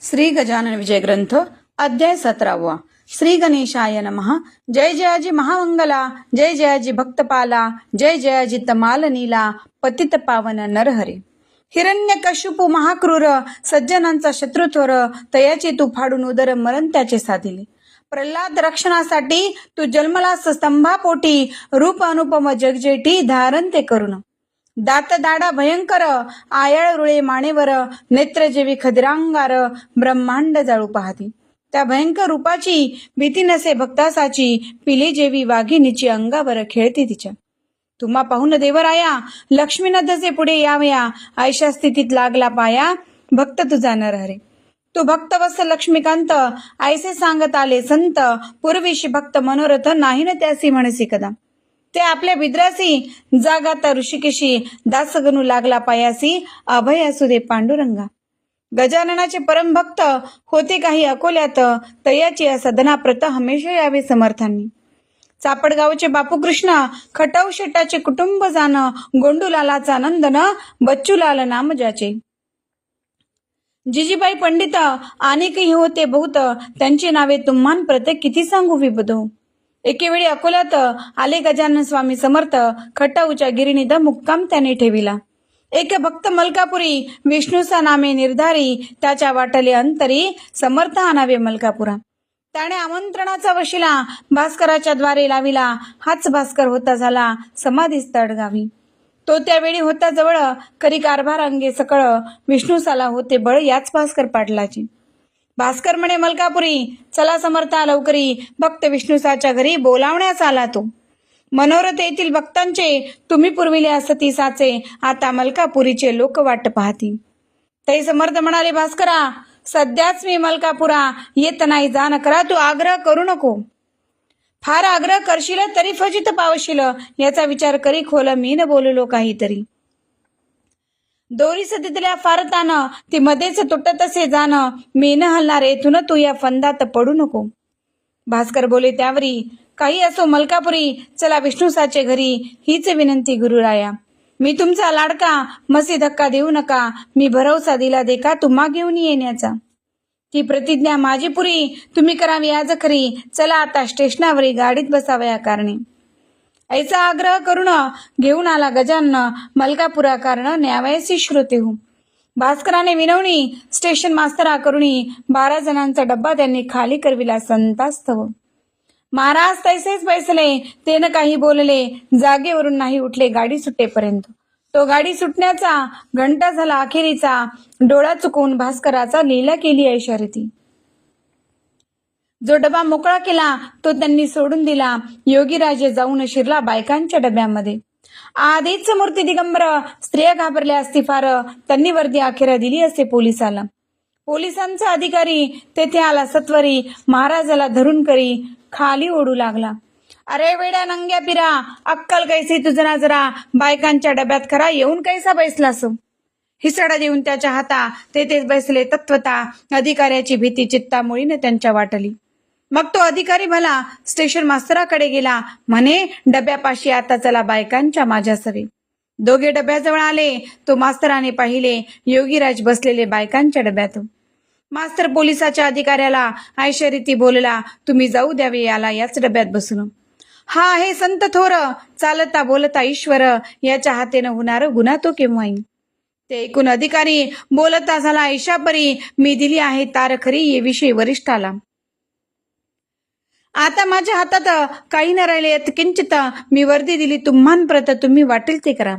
श्री गजानन विजय ग्रंथ अध्याय 17वा। श्री गणेशाय नमः। जय जयाजी महामंगला, जय जयाजी भक्तपाला, जय जयाजी तमाल नीला, पतित पावन नरहरे। हिरण्यकश्यपू महाक्रूर, सज्जनांचा शत्रुत्वर, तयाचे तू फाडून उदर मरण त्याचे साधिले। प्रल्हाद रक्षणासाठी तू जन्मलास स्तंभापोटी, रूप अनुपम जगजेटी धारण ते करून। दात दाडा भयंकर, आयाळ रुळे मानेवर, नेत्र जेवी खदिरांगार, ब्रह्मांड जाळू पाहती। त्या भयंकर रूपाची भीती नसे भक्तासाची, पिली जेवी वाघिणीची अंगावर खेळती तिच्या। तुम्हा पाहून देवराया, लक्ष्मी नदसे पुढे यावया, आयशा स्थितीत लागला पाया, भक्त तुझा नरहरे। तो भक्त वत्स लक्ष्मीकांत, ऐसे सांगत आले संत, पूर्वीशी भक्त मनोरथ नाही न त्यासी म्हणसी कदा। ते आपल्या बिद्रासी, जागाता ऋषिकेशी, दासगणू लागला पायासी, अभय असू दे पांडुरंगा। गजाननाचे परम भक्त होते काही अकोल्यात, तयाची सदना प्रत हमेशा यावे समर्थांनी। चापडगावचे बापू कृष्ण, खटाव शेटाचे कुटुंब जाण, गोंडूलालाचा नंदन, बच्चूलाल नाम ज्याचे। जिजीबाई पंडित अनेकही होते बहुत, त्यांची नावे तुम्हान प्रत्येक किती सांगू विबधो। एके वेळी अकोल्यात आले गजानन स्वामी समर्थ, खटाऊच्या गिरिनिध मुक्काम त्याने ठेविला। एक भक्त मलकापुरी, विष्णूचा नामे निर्धारी, त्याच्या वाटले अंतरी, समर्थ आणावे मलकापुरा। त्याने आमंत्रणाचा वशिला भास्कराच्या द्वारे लाविला, हाच भास्कर होता झाला समाधीस्थ अडगावी। तो त्यावेळी होता जवळ, करी कारभार अंगे सकळ, विष्णूसाला होते बळ याच भास्कर पाटलाची। भास्कर म्हणे मलकापुरी, चला समर्था लवकरी, भक्त विष्णुसाच्या घरी बोलावण्यास आला तो। मनोरथ येथील भक्तांचे तुम्ही पुरविले असती साचे, आता मलकापुरीचे लोक वाट पाहती। ते समर्थ म्हणाले, भास्करा सध्याच मी मलकापुरा येत नाही, जाण करा तू आग्रह करू नको। फार आग्रह करशील तरी फजित पावशील, याचा विचार करी खोल मी न बोललो काहीतरी। दोरी सतीतल्या फारतान, ती मध्येच तुटत असे जाण, मी न हलणार येथून तू या फंदात पडू नको। भास्कर बोले त्यावरी, काही असो मलकापुरी, चला विष्णुसाचे घरी, हीच विनंती गुरुराया। मी तुमचा लाडका, मसी धक्का देऊ नका, मी भरवसा दिला देखा तुम्हा घेऊन येण्याचा। ती प्रतिज्ञा माझी पुरी, तुम्ही करावी आज खरी, चला आता स्टेशनावरी गाडीत बसावया कारणे। ऐसा आग्रह करून घेऊन आला गजानन, मलकापुरा कारण न्यावयासी श्रोते हो। भास्कराने विनवणी स्टेशन मास्तरा करुणी, 12 जणांचा डब्बा त्यांनी खाली करविला संतास्तव। महाराज तैसेच बैसले, ते न काही बोलले, जागेवरून नाही उठले गाडी सुटेपर्यंत। तो गाडी सुटण्याचा घंटा झाला अखेरीचा, डोळा चुकवून भास्कराचा लीला केली ऐशारीती। जो डबा मोकळा केला तो त्यांनी सोडून दिला, योगीराजे जाऊन शिरला बायकांच्या डब्यामध्ये। आधीच मूर्ती दिगंबर, स्त्रिया घाबरल्या असती फार, त्यांनी वर्दी अखेर दिली असे पोलिसाला। पोलिसांचा अधिकारी तेथे आला सत्वरी, महाराजाला धरून करी खाली ओढू लागला। अरे वेड्या नंग्या पिरा, अक्कल कैसी तुझना जरा, बायकांच्या डब्यात खरा येऊन कैसा बैसलास। हिसडा देऊन त्याच्या हाता तेथेच बैसले तत्वता, अधिकाऱ्याची भीती चित्तामुळीने त्यांच्या वाटली। मग तो अधिकारी भला स्टेशन मास्तराकडे गेला, म्हणे डब्यापाशी आता चला बायकांच्या माझ्या सवे। दोघे डब्याजवळ आले, तो मास्तराने पाहिले योगीराज बसलेले बायकांच्या डब्यात। मास्तर पोलिसाच्या अधिकाऱ्याला ऐशरीती बोलला, तुम्ही जाऊ द्यावे याला याच डब्यात बसून। हा आहे संत थोर, चालता बोलता ईश्वर, याच्या हातेनं होणार गुन्हा तो केव्हाही। ते ऐकून अधिकारी बोलता झाला ऐशापरी, मी दिली आहे तार खरी ये विषयी वरिष्ठाला। आता माझ्या हातात काही न राहिले किंचित, मी वर्दी दिली तुम्हान प्रत, तुम्ही वाटेल ते करा।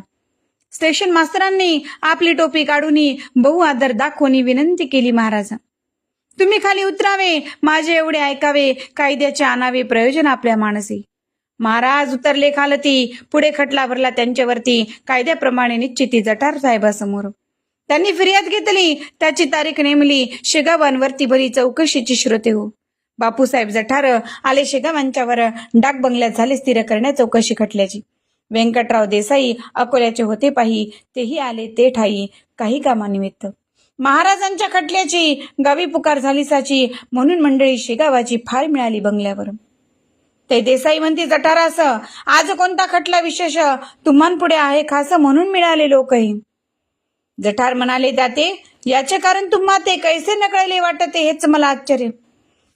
स्टेशन मास्तरांनी आपली टोपी काढून बहु आदर दाखवून विनंती केली, महाराजा तुम्ही खाली उतरावे, माझे एवढे ऐकावे, कायद्याचे आणावे प्रयोजन आपल्या मानसी। महाराज उतरले खालती, पुढे खटला भरला त्यांच्यावरती, कायद्याप्रमाणे निश्चिती जठार साहेबासमोर। त्यांनी फिर्याद घेतली, त्याची तारीख नेमली, शेगावांवरती भरी चौकशीची श्रोते हो। बापूसाहेब जठार आले शेगावांच्यावर, डाक बंगल्यात झाले स्थिर करण्या चौकशी खटल्याची। व्यंकटराव देसाई अकोल्याचे होते पाही, तेही आले ते ठाई काही कामानिमित्त। महाराजांच्या खटल्याची गावी पुकार झाली साची, म्हणून मंडळी शेगावाची फार मिळाली बंगल्यावर। ते देसाई म्हणते जठारास, आज कोणता खटला विशेष, तुम्हान पुढे आहे खास, म्हणून मिळाले लोकही। जठार म्हणाले, दाते याचे कारण तुम्हा ते कैसे न कळले वाटते हेच मला आश्चर्य.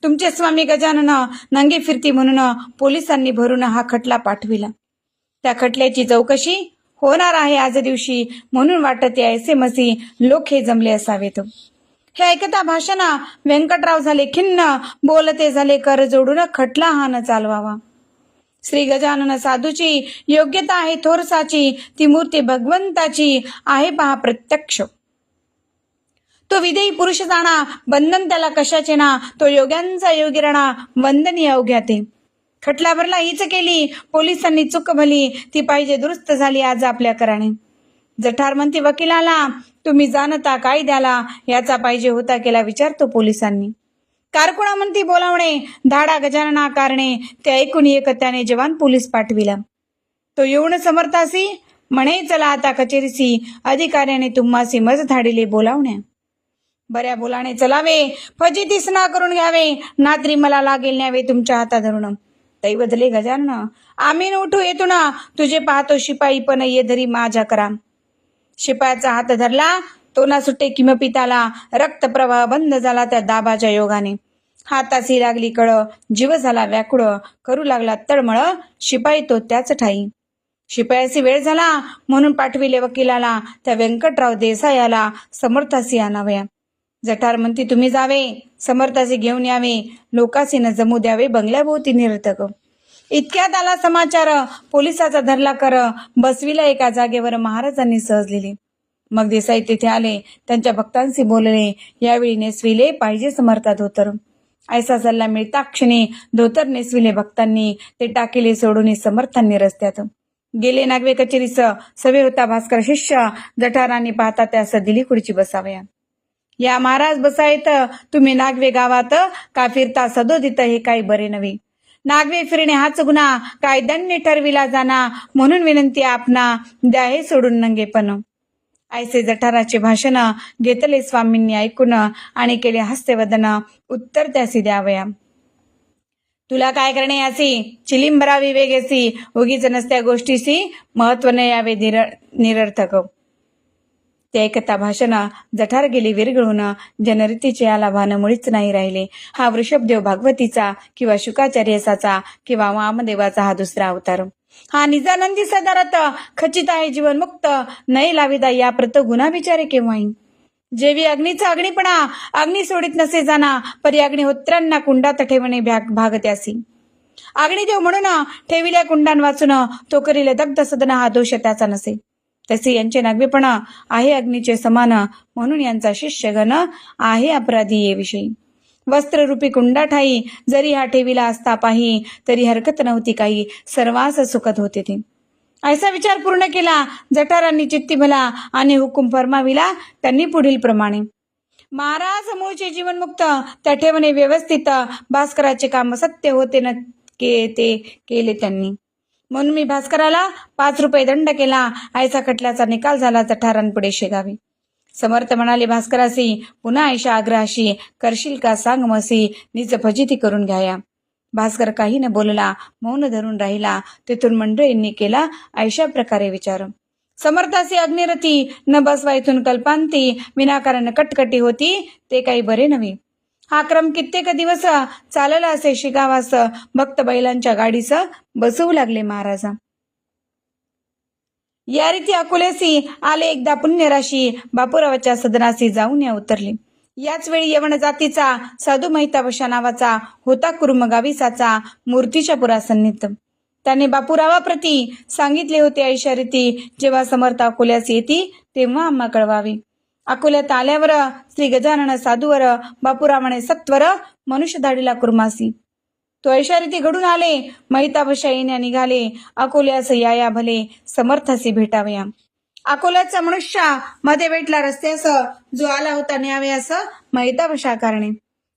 तुमचे स्वामी गजानन नंगे फिरती म्हणून पोलिसांनी भरून हा खटला पाठविला. त्या खटल्याची चौकशी होणार आहे आज दिवशी, म्हणून वाटते ऐसे मसी लोक हे जमले असावेत. हे ऐकता भाषण व्यंकटराव झाले खिन्न, बोलते झाले कर जोडून खटला हा न चालवावा. श्री गजानन साधूची योग्यता आहे थोरसाची, ती मूर्ती भगवंताची आहे पहा प्रत्यक्ष. तो विदेही पुरुष जाणा, बंधन त्याला कशाचे ना, तो योग्यांचा योगी राणा, वंदनीय अवघ्या ते. खटला भरला हीच केली, पोलिसांनी चूक भली, ती पाहिजे दुरुस्त झाली आज आपल्या कराने. जठार म्हणते वकिलाला, तुम्ही जाणता कायद्याला, याचा पाहिजे होता केला विचार तो पोलिसांनी. कारकुणा म्हणती बोलावणे, धाडा गजानना कारणे, ते ऐकून एक त्याने जवान पोलीस पाठविला. तो येऊन समर्थासी म्हणे, चला आता कचेरीसी, अधिकाऱ्याने तुम्हासी मज धाडिले बोलावण्या. बऱ्या बोलाने चलावे, फजितीस ना करून घ्यावे, नात्री मला लागेल न्यावे तुमच्या हाता धरून. तै बदले गजानन, आम्ही उठू येतो ना, तुझे पाहतो शिपाई पण ये धरी माझ्या करा. शिपायाचा हात धरला, तो ना सुटे किमपी त्याला, रक्तप्रवाह बंद झाला त्या दाबाच्या योगाने. हातासी लागली कळ, जीव झाला व्याकुळ, करू लागला तळमळ, शिपाई तो त्याच ठाई. शिपायासी वेळ झाला म्हणून पाठविले वकिलाला, त्या व्यंकटराव देसायाला समर्थासी आणावया. जठार म्हणती तुम्ही जावे, समर्थासी घेऊन यावे, लोकासी न जमू द्यावे बंगल्याभोवती निरर्थक. इतक्यात आला समाचार, पोलिसाचा धरला कर, बसविला एका जागेवर महाराजांनी सहज लिहिले. मग देसाई तिथे आले, त्यांच्या भक्तांशी बोलले, यावेळी नेसविले पाहिजे समर्था धोतर. ऐसा सल्ला मिळता क्षणी धोतर नेसविले भक्तांनी, ते टाकेले सोडून समर्थांनी रस्त्यात. गेले नागवे कचेरीस, सवे होता भास्कर शिष्य, जठारांनी पाहता त्यास दिली खुर्ची बसावया. या महाराज बसायत तुम्ही नागवे गावात, का फिरता सदोदित हे काही बरे नव्हे. नागवे फिरणे हाच गुन्हा, काय दंड ठरविला जाना, म्हणून विनंती आपणा, द्या हे सोडून नंगेपण. ऐसे जठाराचे भाषण घेतले स्वामींनी ऐकून, आणि केले हास्यवदन, उत्तर त्यासी द्यावया. तुला काय करणे यासी, चिलीम भरावी वेगेसी, उगीच नसत्या गोष्टीसी, महत्व न यावे निरर्थक. ते ऐकता भाषण जठार गेली विरघळून, जनरीतीचे याला भान मुळीच नाही राहिले. हा वृषभदेव भागवतीचा किंवा शुकाचार्यसाचा किंवा वामदेवाचा हा दुसरा अवतार. हा निजानंदी सदारथ खचित आहे जीवनमुक्त, नाही लाविदा या प्रत गुन्हा विचारे केव्हाही. जेवी अग्नीचा अग्निपणा, अग्नी सोडित नसे जाना, परी अग्निहोत्रांना कुंडात ठेवणे भाग त्यासी. अग्निदेव म्हणून ठेविल्या कुंडान वाचून, तो करील दग्ध सदन हा दोष त्याचा नसे. तसे यांचे नागवेपणा आहे अग्नीचे समान, म्हणून यांचा शिष्यगण आहे अपराधी ये विषयी. वस्त्ररूपी कुंडा ठाई, जरी हा ठेविला असता पाही, तरी हरकत नव्हती काही, सर्वांस सुखत होते ते. ऐसा विचार पूर्ण केला जठारांनी चित्ती भला, आणि हुकूम फरमाविला त्यांनी पुढील प्रमाणे. महाराज मूळचे जीवनमुक्त, त्या ठेवणे व्यवस्थित, भास्कराचे काम सत्य होते न ते केले त्यांनी. म्हणून मी भास्कराला 5 रुपये दंड केला. ऐसा खटल्याचा निकाल झाला जठारांपुढे शेगावी. समर्थ म्हणाले भास्करासी, पुन्हा ऐशा आग्रहाशी, करशील का सांग मसी, निज फजिती करून घ्याया. भास्कर काही न बोलला, मौन धरून राहिला. तेथून मंडळींनी केला ऐशा प्रकारे विचार. समर्थासी अग्निरथी, न बसवा इथून कल्पांती, विनाकारण कटकटी होती, ते काही बरे नव्हे. हा क्रम कित्येक दिवस चालला असे शिगावास, भक्त बैलांच्या गाडीस बसवू लागले महाराजा. या रीती अकोल्यासी आले एकदा पुण्यराशी, बापूरावाच्या सदनासी जाऊन या उतरले. याच वेळी यवन जातीचा साधू महितावशा नावाचा होता कुर्मगाविसाचा, मूर्तीच्या पुरासन्नित. त्याने बापूरावाप्रती सांगितले होते ऐशा रीती, जेव्हा समर्थ अकोल्यास येती तेव्हा आम्हा कळवावे. अकोल्यात आल्यावर श्री गजानन साधूवर बापूरावाने सत्वर मनुष्य धाडीला कुर्मासी. तो ऐशा रीती घडून आले, महितावशा येण्या निघाले. अकोल्यास याया भले, समर्थासी भेटावया. अकोल्याचा मनुष्य मध्ये भेटला रस्त्यास, जो आला होता न्यावयास महितावशा कारणे.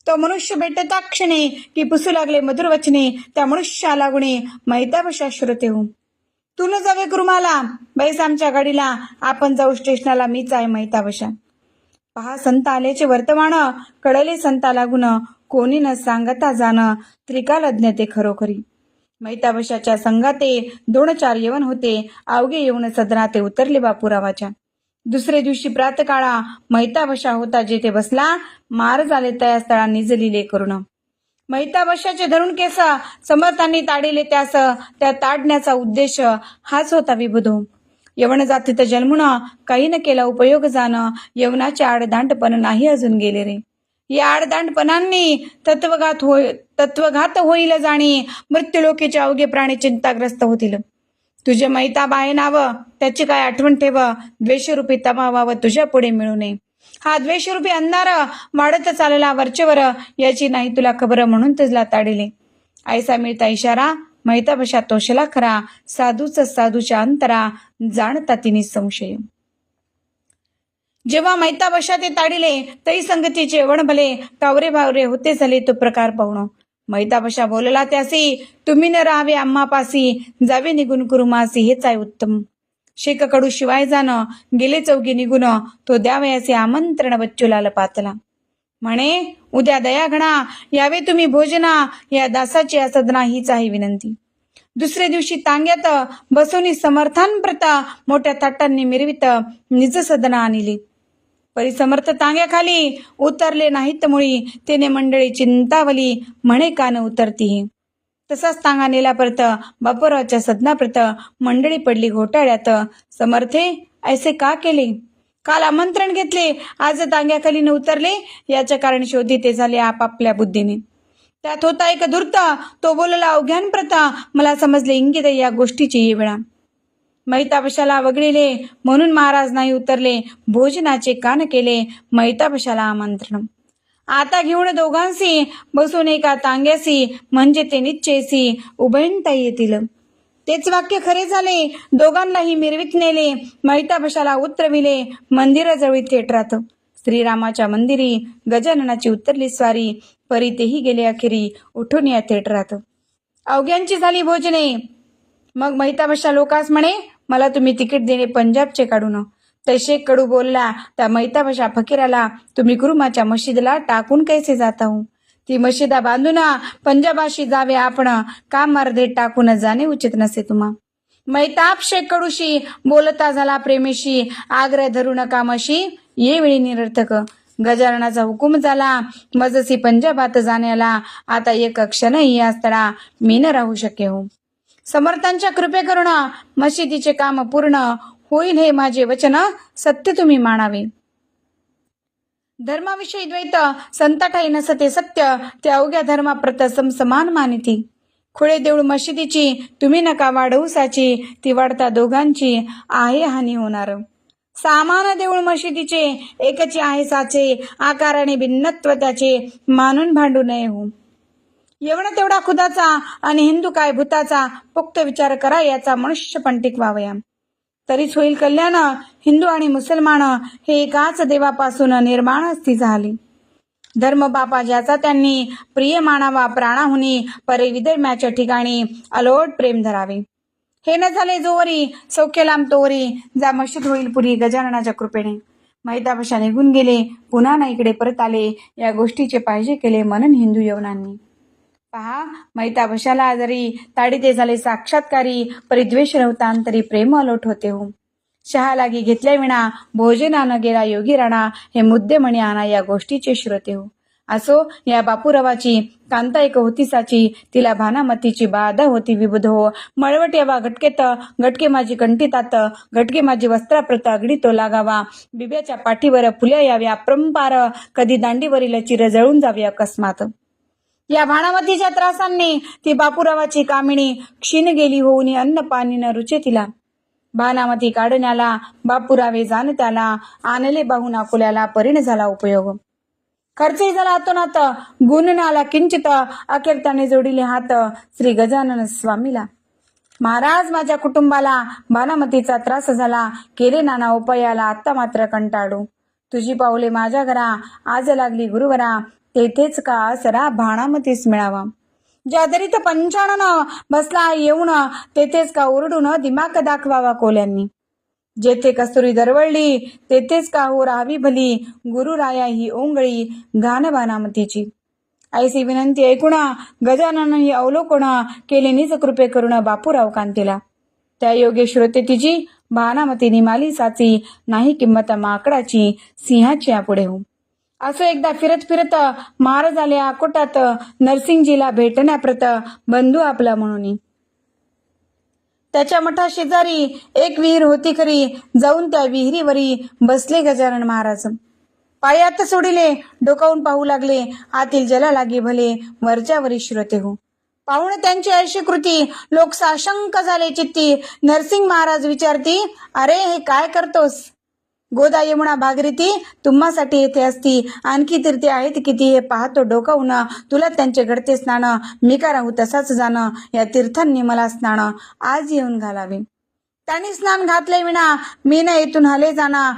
तो मनुष्य भेटता क्षणी, की पुसू लागले मधुर वचने, त्या मनुष्याला गुणे महितावशा श्रोते हो. तू न जावे कुर्माला, बैस आमच्या गाडीला, आपण जाऊ स्टेशनाला, मीच आहे महितावशा. पहा संत आल्याचे वर्तमान, कळले संता लागून, कोणी न सांगता जाण, त्रिकालज्ञ ते खरोखरी. महितावशाच्या संघाते 2-4 यवन होते, अवघे येऊन सदनाते उतरले बापूरावाच्या. दुसरे दिवशी प्रातकाळा मैताबशा होता जेथे बसला, मार झाले त्या स्थळा निजलिले करुण. मैताबशाचे धरून केस समर्थांनी ताडिले त्यास, त्या ताडण्याचा उद्देश हाच होता विबुधो. यवन जातीत जन्मुन काही न केला उपयोग जाणं, यवनाचे आडदांडपण नाही अजून गेले रे. या आडदांडपणांनी तत्वघात होईल जाणी, मृत्यूलोकीचे अवघे प्राणी चिंताग्रस्त होतील. तुझे मैताब आहे नाव, त्याची काय आठवण ठेव, द्वेषरूपी तमावाव तुझ्या पुढे मिळू नये. हा द्वेषरूपी अंधार वाढत चालला वरचेवर, याची नाही तुला खबर म्हणून तुझला ताडिले. ऐसा मिळता इशारा मैताबशा तोषला खरा, साधूच साधूच्या अंतरा जाणता तिने संशय. जेव्हा मैताबशा ते ताडिले, तई संगतीचे वण भले, कावरे भावरे होते झाले तो प्रकार पाहुण. मैताबशा बोलला त्यासी, तुम्ही न राहावे आम्हापासी, जावे निघून कुरुमासी हेच आहे उत्तम. शेक कडू शिवाय जाणं, गेले चौघी निघून, तो द्यावयाचे आमंत्रण बच्चूलाल पातला. म्हणे उद्या दयाघणा, यावे तुम्ही भोजना, या दासाची असदना हीच आहे विनंती. दुसरे दिवशी तांग्यात बसवणी समर्थांप्रता मोठ्या थाटांनी मिरवित निज सदना आणली. परिसमर्थ तांग्याखाली उतरले नाहीत मुळी, तेने मंडळी चिंतावली, म्हणे कान उतरतीही. तसाच तांगा नेला परत, बापूरावच्या सदनाप्रत मंडळी पडली घोटाळ्यात. समर्थे ऐसे का केले? काल आमंत्रण घेतले, आज तांग्याखाली न उतरले, याचे कारण शोधी ते झाले आपापल्या बुद्धीने. त्यात होता एक धूर्त, तो बोलला अवघ्यांप्रत, मला समजले इंगित या गोष्टीची ये वेळा. मैताबशाला वगळिले म्हणून महाराज नाही उतरले, भोजनाचे कान केले मैताबशाला आमंत्रण. आता घेऊन दोघांशी बसून एका तांग्यासी, म्हणजे ते निश्चयसी उभयंता येतील. तेच वाक्य खरे झाले, दोघांनाही मिरवीत नेले, मैताबशाला उतरविले मंदिराजवळी थिएटरात. श्रीरामाच्या मंदिरी गजाननाची उतरली स्वारी, परी तेही गेले अखेरी उठून या थिएटरात. अवघ्यांची झाली भोजने. मग मैताबशा लोकास म्हणे, मला तुम्ही तिकीट देणे पंजाबचे काढून. तैशे कडू बोलला त्या मैताबशा फकीराला, तुम्ही कुरुमाच्या मशिदला टाकून कैसे जाता हो? ती मशिदा बांधून पंजाबाशी जावे आपण, काम अर्धे टाकून जाणे उचित नसे तुम्हा. मैताब शेख कडूशी बोलता झाला प्रेमेशी, आग्रह धरू नका मशी ये वेळी निरर्थक. गजाननाचा हुकूम झाला मजसी पंजाबात जाण्याला, आता एक क्षणही या स्थळा मी न राहू शके हो. समर्थांच्या कृपे करुण मशिदीचे काम पूर्ण होईल हे माझे वचन, सत्य तुम्ही मानावे. धर्माविषयी द्वैत संताठाई नसते सत्य, त्या अवघ्या धर्माप्रत समान मानिती. खुळे देऊळ मशिदीची तुम्ही नका वाढवू साची, ती वाढता दोघांची आहे हानी होणार. सामान देऊळ मशिदीचे एकची आहे साचे, आकाराने भिन्नत्व त्याचे मानून भांडू नये हो. एवढा तेवढा खुदाचा आणि हिंदू काय भूताचा, पोक्त विचार करा याचा मनुष्य पण टिकवावया. तरीच होईल कल्याण. हिंदू आणि मुसलमान हे एकाच देवापासून निर्माण स्थित झाले. धर्म बापा ज्याचा त्यांनी प्रिय मानावा, प्राणाहुनी परे विधर्म्याच्या ठिकाणी अलोट प्रेम धरावे. हे न झाले जोवरी, सौख्य लांब तोवरी, जा मशीद होईल पुरी गजाननाच्या कृपेने. मैताबशा निघून गेले, पुन्हा ना इकडे परत आले. या गोष्टीचे पाहिजे केले मनन हिंदू यवनांनी. पहा, मैताबशाला जरी ताडीते झाले साक्षात्कारी, परिद्वेष रवतांतरी प्रेम अलोट होते हो. शहालागी घेतल्या विना भोजनानं गेला योगी राणा, हे मुद्दे म्हणे आणा या गोष्टीचे श्रोते हो. असो या बापूरावाची कांता एक होती साची, तिला भानामतीची बाधा होती विबुध हो. मळवट यावा घटकेत, घटके माझी कंठीतात, घटके माझी वस्त्राप्रत अगडी तो लागावा. बिब्याच्या पाठीवर फुल्या याव्या अपरंपार, कधी दांडीवरील चिर जळून जावे अकस्मात. या भानामतीच्या त्रासांनी ती बापूरावाची कामिणी क्षीण गेली होऊन अन्न पाणी न रुचे तिला. भानामती काढण्याला बापूरावे जाण त्याला, आणले बाहून अकोल्याला परिण झाला उपयोग. खर्चही झाला अतोनात, गुण नाला किंचित, अखेर त्याने जोडिले हात श्री गजानन स्वामीला. महाराज माझ्या कुटुंबाला भानामतीचा त्रास झाला, केले नाना उपायाला आत्ता मात्र कंटाळू. तुझी पावले माझ्या घरा, आज लागली गुरुवरा, तेथेच का आसरा भानामतीस मिळावा. ज्या दरीत पंचाणन बसला येऊन, तेथेच का ओरडून दिमाग दाखवावा कोल्यांनी. जेथे कस्तुरी दरवळली, तेथेच का हो राहावी भली, गुरुराया ही ओंगळी घाण भानामतीची. ऐसी विनंती ऐकून गजानन ही अवलोकन केले, निज कृपे करून बापूराव कांतीला. त्या योगे श्रोते तिची भानामती निमाली साची, नाही किंमत माकडाची, सिंहाच्या पुढे हो. असं एकदा फिरत फिरत महाराज आले अकोटात, नरसिंगजीला भेटण्याप्रत बंधू आपला म्हणून. त्याच्या मठा शेजारी एक विहीर होती खरी, जाऊन त्या विहिरीवरी बसले गजानन महाराज. पायात सोडिले, डोकावून पाहू लागले, आतील जला लागे भले, वरच्यावरी श्रोते हो. पाहुणे त्यांची ऐशी कृती, लोक साशंक झाले चित्ती. नरसिंग महाराज विचारती, अरे हे काय करतोस? गोदा यमुना भागीरथी तुम्हासाठी येथे असती, आणखी तीर्थे आहेत किती हे पाहतो डोकावून. तुला त्यांचे घडते स्नान, मी का राहू तसाच जाणं, या तीर्थांनी मला स्नान आज येऊन घालावे. त्यांनी स्नान घातले विना मी न येथून हले जाणा,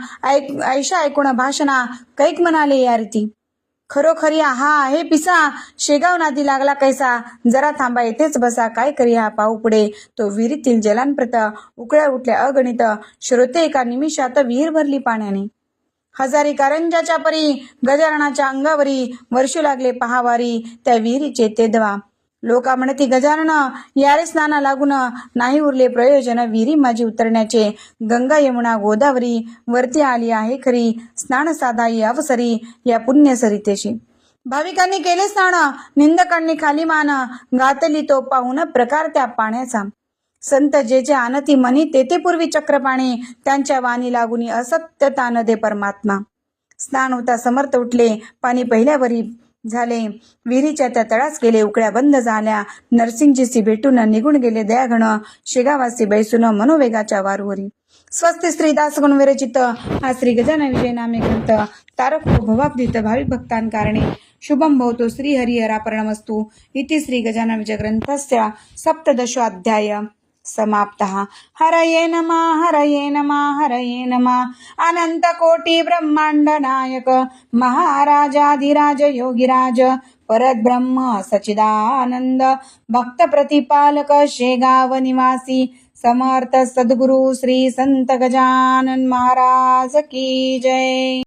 ऐशा ऐकून भाषणा कैक म्हणाले या रीती. खरोखरी हा आहे पिसा, शेगाव नादी लागला कैसा, जरा थांबा येथेच बसा, काय करी हा पाहू पुढे. तो विहिरीतील जलांप्रत उकळ्या उठल्या अगणित, श्रोते एका निमिषात विहीर भरली पाण्याने. हजारी कारंजाच्या परी गजाननाच्या अंगावरी वर्षू लागले पहावारी, त्या विहिरीचे ते दवा. लोका म्हणती गजानन यारे स्नाना लागून, नाही उरले प्रयोजन विहिरी माझी उतरण्याचे. गंगा यमुना गोदावरी वरती आली आहे खरी, स्नान साधाई अवसरी या पुण्य सरितेशी. भाविकांनी केले स्नान, निंदकांनी खाली मान, गातली तो पाहून प्रकार त्या पाण्याचा. संत जे जे आणती मनी, तेथे पूर्वी चक्रपाणी, त्यांच्या वाणी लागुनी असत्य तान दे परमात्मा. स्नान होता समर्थ उठले, पाणी पहिल्यावरी झाले, विहिरीच्या त्या तळास गेले, उकळ्या बंद झाल्या. नरसिंगजीसी भेटून निघून गेले दयाघण, शेगावासी बैसून मनोवेगाच्या वारूवरी. स्वस्ति श्री दासगुण विरचित हा श्री गजानन विजय नामे ग्रंथ तारको भवाब्दित भाविक भक्तांकारणे शुभम भवतो श्री हरिहरापरणमस्तु. इति श्री गजानन विजय ग्रंथस्य सप्तदशोऽध्याय समाप्तः. हरये नमः हरये नमः हरये नमः. अनंत कोटी ब्रह्मांड नायक महाराजाधिराज योगिराज परब्रह्म सचिदानंद भक्त प्रतिपालक शेगाव निवासी समर्थ सद्गुरु श्री संत गजानन महाराज की जय.